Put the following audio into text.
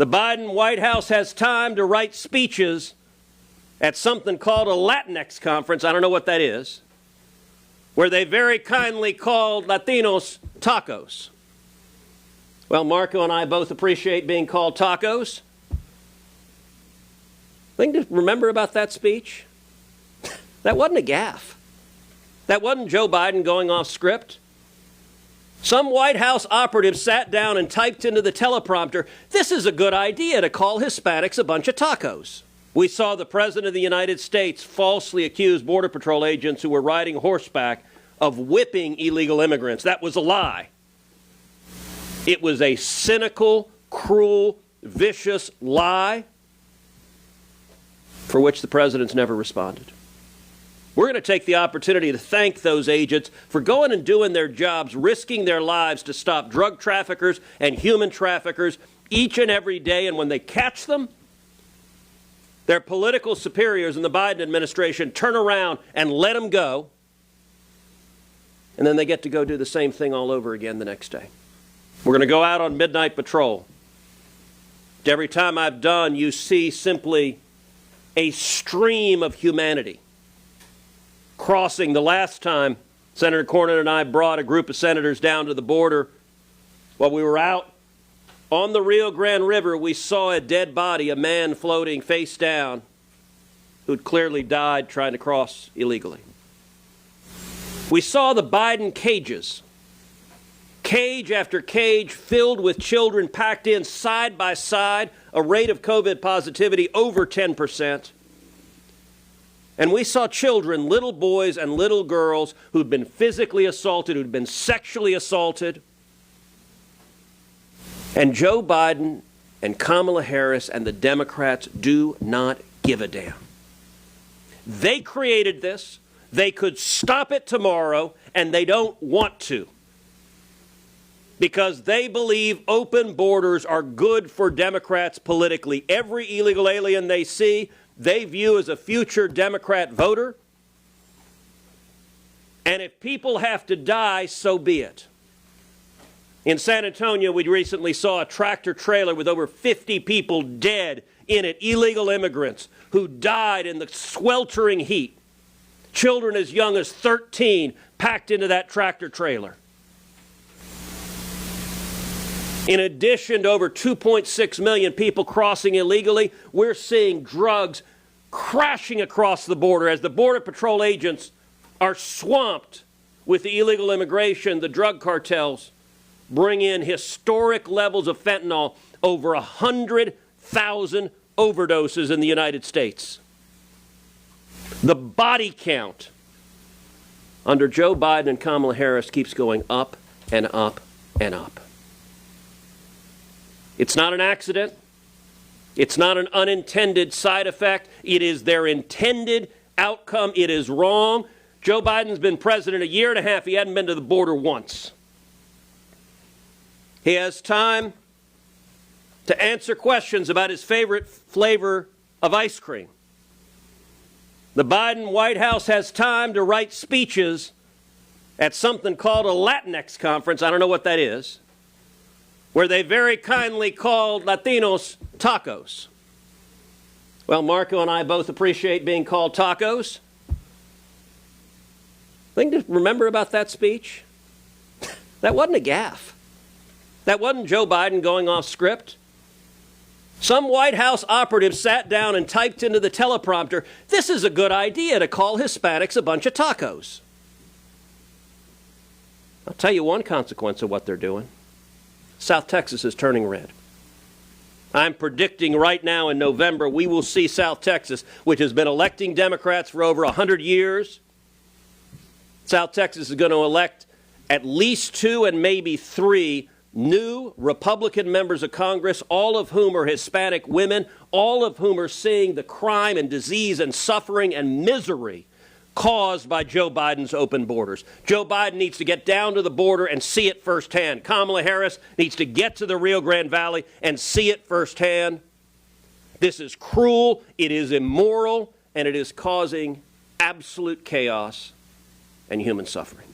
The Biden White House has time to write speeches at something called a Latinx conference, I don't know what that is, where they very kindly called Latinos tacos. Well, Marco and I both appreciate being called tacos. Thing to remember about that speech, that wasn't a gaffe. That wasn't Joe Biden going off script. Some White House operative sat down and typed into the teleprompter, "This is a good idea to call Hispanics a bunch of tacos." We saw the President of the United States falsely accuse Border Patrol agents who were riding horseback of whipping illegal immigrants. That was a lie. It was a cynical, cruel, vicious lie for which the President's never responded. We're going to take the opportunity to thank those agents for going and doing their jobs, risking their lives to stop drug traffickers and human traffickers each and every day. And when they catch them, their political superiors in the Biden administration turn around and let them go. And then they get to go do the same thing all over again the next day. We're going to go out on midnight patrol. Every time I've done, you see simply a stream of humanity crossing. The last time, Senator Cornyn and I brought a group of senators down to the border. While we were out on the Rio Grande River, we saw a dead body, a man floating face down, who'd clearly died trying to cross illegally. We saw the Biden cages, cage after cage filled with children packed in side by side, a rate of COVID positivity over 10%. And we saw children, little boys and little girls who'd been physically assaulted, who'd been sexually assaulted. And Joe Biden and Kamala Harris and the Democrats do not give a damn. They created this. They could stop it tomorrow, and they don't want to, because they believe open borders are good for Democrats politically. Every illegal alien they see, they view as a future Democrat voter. And if people have to die, so be it. In San Antonio, we recently saw a tractor trailer with over 50 people dead in it, illegal immigrants who died in the sweltering heat. Children as young as 13 packed into that tractor trailer. In addition to over 2.6 million people crossing illegally, we're seeing drugs crashing across the border as the Border Patrol agents are swamped with the illegal immigration. The drug cartels bring in historic levels of fentanyl, over 100,000 overdoses in the United States. The body count under Joe Biden and Kamala Harris keeps going up and up and up. It's not an accident. It's not an unintended side effect. It is their intended outcome. It is wrong. Joe Biden's been president a year and a half. He hadn't been to the border once. He has time to answer questions about his favorite flavor of ice cream. The Biden White House has time to write speeches at something called a Latinx conference, I don't know what that is, where they very kindly called Latinos tacos. Well, Marco and I both appreciate being called tacos. Thing to remember about that speech, that wasn't a gaffe. That wasn't Joe Biden going off script. Some White House operative sat down and typed into the teleprompter, "This is a good idea to call Hispanics a bunch of tacos." I'll tell you one consequence of what they're doing. South Texas is turning red. I'm predicting right now in November we will see South Texas, which has been electing Democrats for over 100 years. South Texas is going to elect at least 2 and maybe 3 new Republican members of Congress, all of whom are Hispanic women, all of whom are seeing the crime and disease and suffering and misery caused by Joe Biden's open borders. Joe Biden needs to get down to the border and see it firsthand. Kamala Harris needs to get to the Rio Grande Valley and see it firsthand. This is cruel, it is immoral, and it is causing absolute chaos and human suffering.